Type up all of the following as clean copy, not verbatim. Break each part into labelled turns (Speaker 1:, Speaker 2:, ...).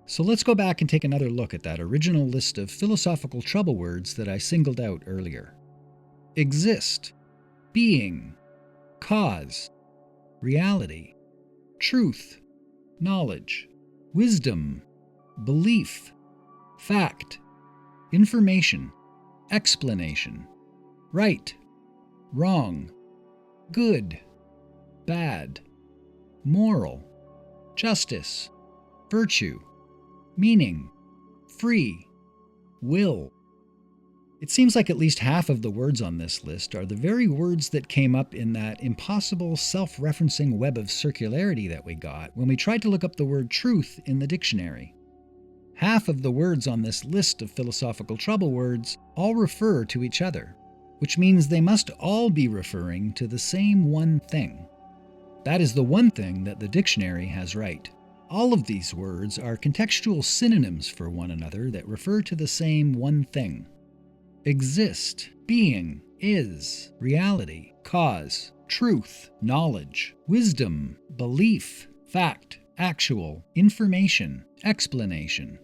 Speaker 1: So let's go back and take another look at that original list of philosophical trouble words that I singled out earlier. Exist, being, cause, reality, truth, knowledge, wisdom, belief, fact, information, explanation, right, wrong, good, bad, moral, justice, virtue, meaning, free, will. It seems like at least half of the words on this list are the very words that came up in that impossible self-referencing web of circularity that we got when we tried to look up the word truth in the dictionary. Half of the words on this list of philosophical trouble words all refer to each other, which means they must all be referring to the same one thing. That is the one thing that the dictionary has right. All of these words are contextual synonyms for one another that refer to the same one thing. Exist, being, is, reality, cause, truth, knowledge, wisdom, belief, fact, actual, information, explanation.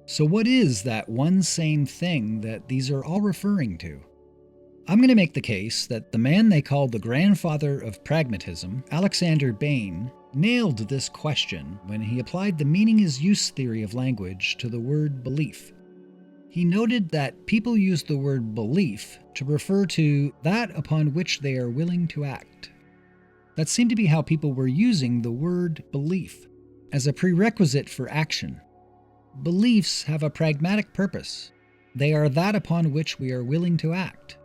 Speaker 1: So what is that one same thing that these are all referring to? I'm going to make the case that the man they called the grandfather of pragmatism, Alexander Bain, nailed this question when he applied the meaning is use theory of language to the word belief. He noted that people use the word belief to refer to that upon which they are willing to act. That seemed to be how people were using the word belief, as a prerequisite for action. Beliefs have a pragmatic purpose. They are that upon which we are willing to act.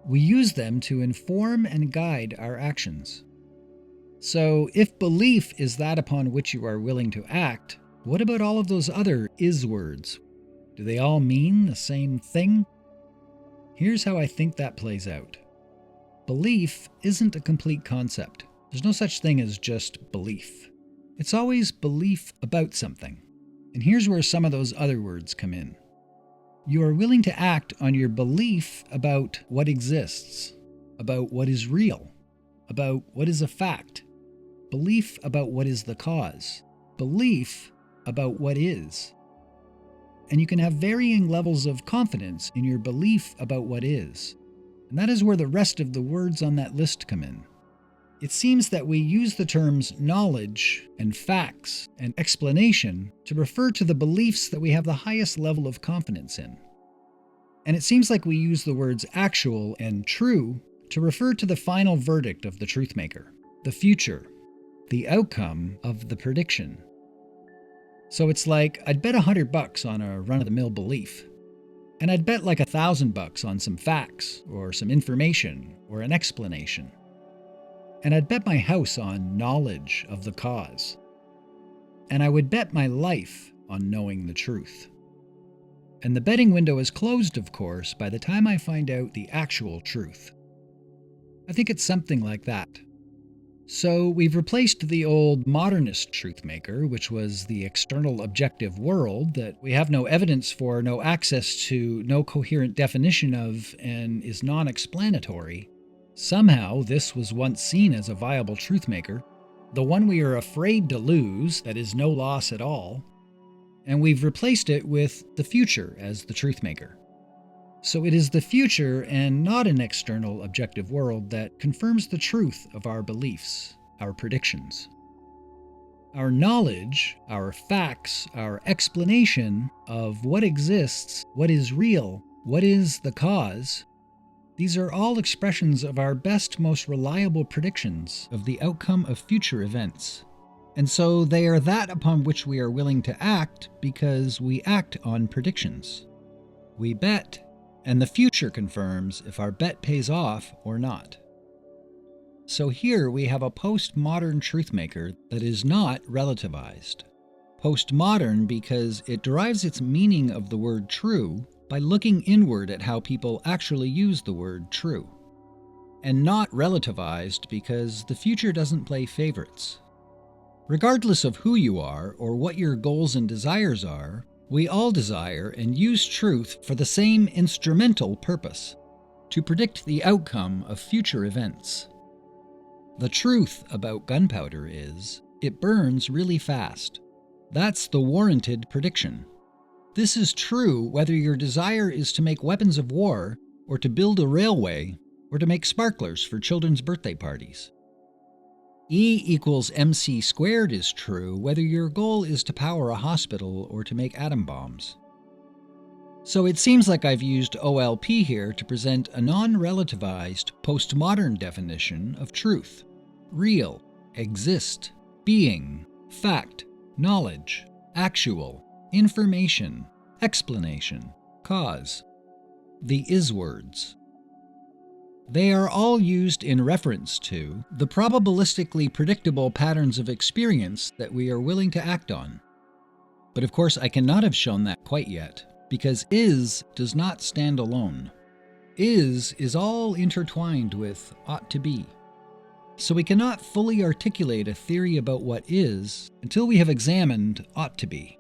Speaker 1: We use them to inform and guide our actions. So, if belief is that upon which you are willing to act, what about all of those other is words? Do they all mean the same thing? Here's how I think that plays out. Belief isn't a complete concept. There's no such thing as just belief. It's always belief about something. And here's where some of those other words come in. You are willing to act on your belief about what exists, about what is real, about what is a fact, belief about what is the cause, belief about what is. And you can have varying levels of confidence in your belief about what is. And that is where the rest of the words on that list come in. It seems that we use the terms knowledge and facts and explanation to refer to the beliefs that we have the highest level of confidence in. And it seems like we use the words actual and true to refer to the final verdict of the truth maker, the future, the outcome of the prediction. So it's like, I'd bet $100 on a run-of-the-mill belief. And I'd bet like $1,000 on some facts, or some information, or an explanation. And I'd bet my house on knowledge of the cause. And I would bet my life on knowing the truth. And the betting window is closed, of course, by the time I find out the actual truth. I think it's something like that. So we've replaced the old modernist truth maker, which was the external objective world that we have no evidence for, no access to, no coherent definition of, and is non-explanatory. Somehow this was once seen as a viable truth maker, the one we are afraid to lose, that is no loss at all, and we've replaced it with the future as the truth maker. So it is the future and not an external objective world that confirms the truth of our beliefs, our predictions. Our knowledge, our facts, our explanation of what exists, what is real, what is the cause, these are all expressions of our best, most reliable predictions of the outcome of future events. And so they are that upon which we are willing to act because we act on predictions. We bet, and the future confirms if our bet pays off or not. So here we have a postmodern truthmaker that is not relativized. Postmodern because it derives its meaning of the word true by looking inward at how people actually use the word true. And not relativized because the future doesn't play favorites. Regardless of who you are or what your goals and desires are, we all desire and use truth for the same instrumental purpose, to predict the outcome of future events. The truth about gunpowder is, it burns really fast. That's the warranted prediction. This is true whether your desire is to make weapons of war, or to build a railway, or to make sparklers for children's birthday parties. E equals mc squared is true whether your goal is to power a hospital or to make atom bombs. So it seems like I've used OLP here to present a non-relativized, postmodern definition of truth: real, exist, being, fact, knowledge, actual, information, explanation, cause. The is words. They are all used in reference to the probabilistically predictable patterns of experience that we are willing to act on. But of course I cannot have shown that quite yet, because is does not stand alone. Is all intertwined with ought to be. So we cannot fully articulate a theory about what is until we have examined ought to be.